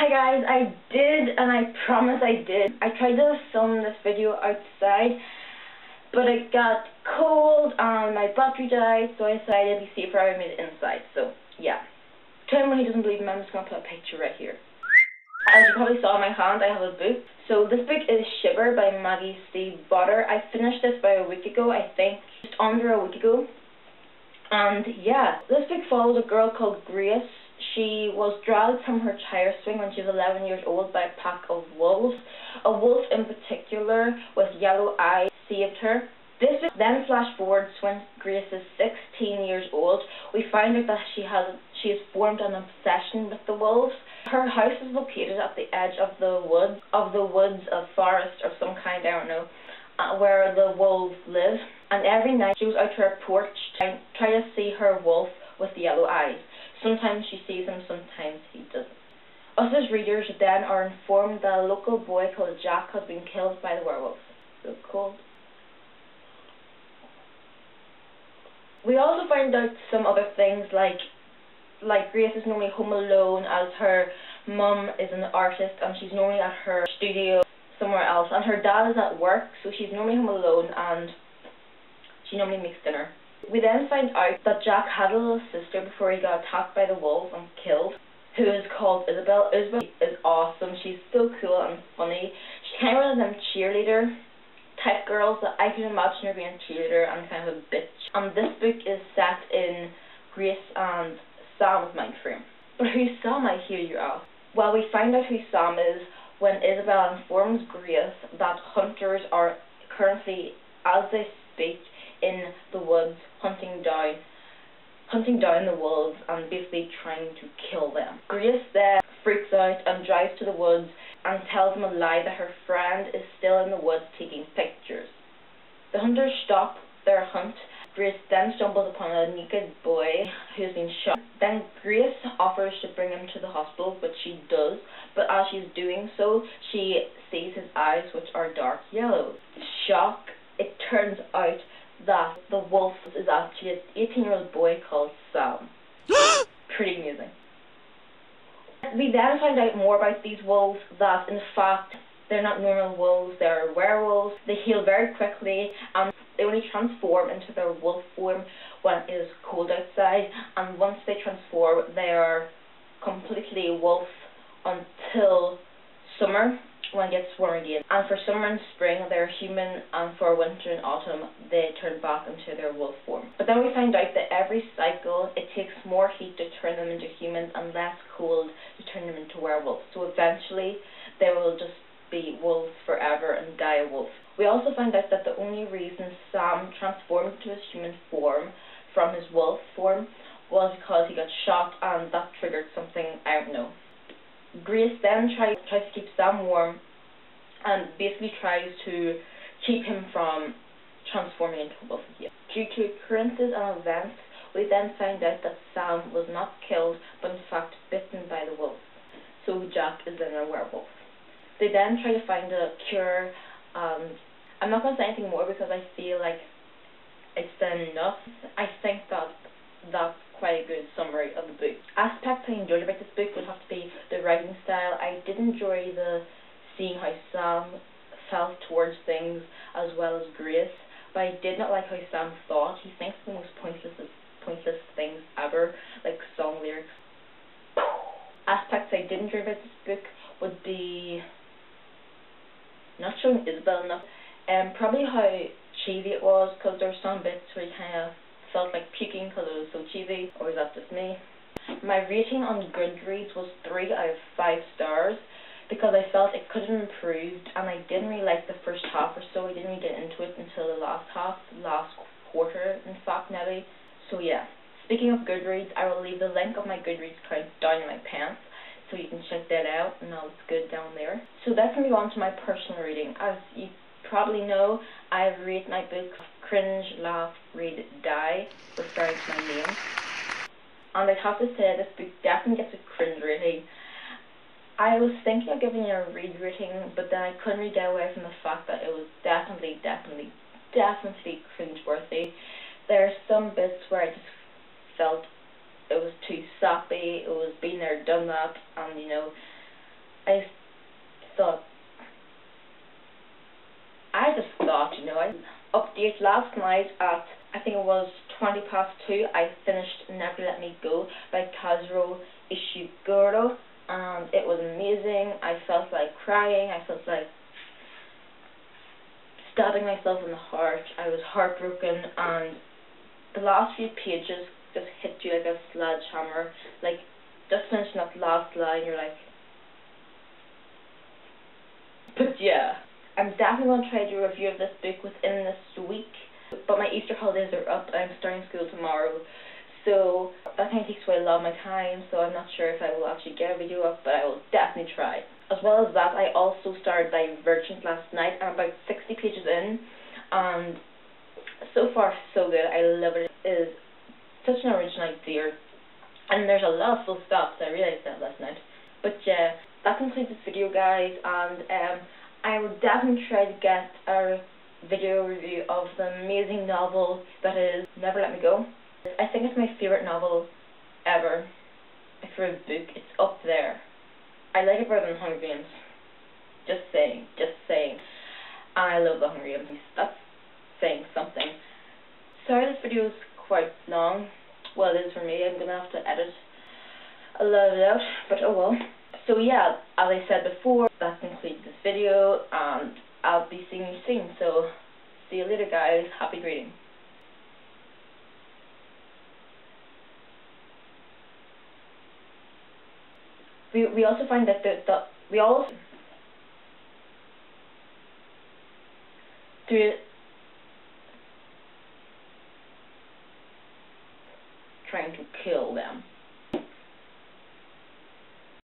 Hi guys, I did, and I promise I did. I tried to film this video outside, but it got cold and my battery died, so I decided it'd be safer I made it inside. So yeah. To anyone who doesn't believe me, I'm just gonna put a picture right here. As you probably saw in my hand, I have a book. So this book is Shiver by Maggie Stiefvater. I finished this about a week ago, I think, just under a week ago. And yeah, this book follows a girl called Grace. She was dragged from her tire swing when she was 11 years old by a pack of wolves. A wolf in particular with yellow eyes saved her. This then flash forwards when Grace is 16 years old. We find out that she has formed an obsession with the wolves. Her house is located at the edge of the woods, a forest of some kind, I don't know, where the wolves live. And every night she goes out to her porch to try to see her wolf with the yellow eyes. Sometimes she sees him, sometimes he doesn't. Us as readers then are informed that a local boy called Jack has been killed by the werewolves. So cold. We also find out some other things like Grace is normally home alone as her mum is an artist and she's normally at her studio somewhere else, and her dad is at work, so she's normally home alone and she normally makes dinner. We then find out that Jack had a little sister before he got attacked by the wolves and killed, who is called Isabel. Isabel is awesome. She's so cool and funny. She's kind of one of them cheerleader type girls that I can imagine her being a cheerleader and kind of a bitch. And this book is set in Grace and Sam's mind frame. But who's Sam, I hear you ask? Well, we find out who Sam is when Isabel informs Grace that hunters are currently, as they speak, in the woods hunting down the wolves and basically trying to kill them. Grace then freaks out and drives to the woods and tells them a lie that her friend is still in the woods taking pictures. The hunters stop their hunt. Grace then stumbles upon a naked boy who has been shot. Then Grace offers to bring him to the hospital, which she does, but as she's doing so, she sees his eyes, which are dark yellow. Shock, it turns out that the wolf is actually an 18-year-old boy called Sam. Pretty amusing. We then find out more about these wolves, that in fact they're not normal wolves, they're werewolves. They heal very quickly and they only transform into their wolf form when it is cold outside, and once they transform they are completely wolf until summer, when it gets warm again. And for summer and spring they're human, and for winter and autumn they turn back into their wolf form. But then we find out that every cycle it takes more heat to turn them into humans and less cold to turn them into werewolves. So eventually they will just be wolves forever and die a wolf. We also find out that the only reason Sam transformed into his human form from his wolf form was because he got shot, and that triggered something, I don't know. Grace then tries to keep Sam warm and basically tries to keep him from transforming into a wolf again. Due to occurrences and events, we then find out that Sam was not killed, but in fact bitten by the wolf. So Jack is then a werewolf. They then try to find a cure, and I'm not going to say anything more because I feel like it's done enough. I think that that's quite a good summary of the book. Aspects I enjoyed about this book would have to be the writing style. I did enjoy seeing how Sam felt towards things as well as Grace, but I did not like how Sam thought. He thinks the most pointless things ever, like song lyrics. Aspects I did enjoy about this book would be not showing Isabel enough, and probably how cheesy it was, because there were some bits where you kind of felt like puking because it was so cheesy, or is that just me? My rating on Goodreads was 3 out of 5 stars because I felt it could have improved, and I didn't really like the first half or so. I didn't really get into it until the last quarter, in fact, nearly. So yeah. Speaking of Goodreads, I will leave the link of my Goodreads account down in my pants, so you can check that out, and all it's good down there. So let's move on to my personal reading. As you probably know, I rate my book Cringe, Laugh, Read, Die, referring to my name. And I'd have to say this book definitely gets a cringe rating. I was thinking of giving it a read rating, but then I couldn't really get away from the fact that it was definitely cringe-worthy. There are some bits where I just felt it was too sappy, it was been there, done that, and you know, I thought, I update last night at, I think it was 2:20, I finished Never Let Me Go by Kazuo Ishiguro, and it was amazing. I felt like crying, I felt like stabbing myself in the heart. I was heartbroken, and the last few pages just hit you like a sledgehammer. Like, just finishing that last line, you're like, but yeah. I'm definitely going to try to do a review of this book within this week, but my Easter holidays are up. I'm starting school tomorrow, so that kind of takes away a lot of my time, so I'm not sure if I will actually get a video up, but I will definitely try. As well as that, I also started Divergent last night. I'm about 60 pages in, and so far so good. I love it. It is such an original idea, and there's a lot of full stops. I realized that last night. But yeah, that concludes this video, guys, and I will definitely try to get a video review of the amazing novel that is Never Let Me Go. I think it's my favourite novel ever. My favourite book. It's up there. I like it better than Hunger Games. Just saying. I love the Hunger Games. That's saying something. Sorry this video is quite long. Well, it is for me. I'm going to have to edit a lot of it out, but oh well. So yeah, as I said before, that concludes this video, and I'll be seeing you soon. So see you later, guys. Happy reading. We also find that we all through trying to kill them.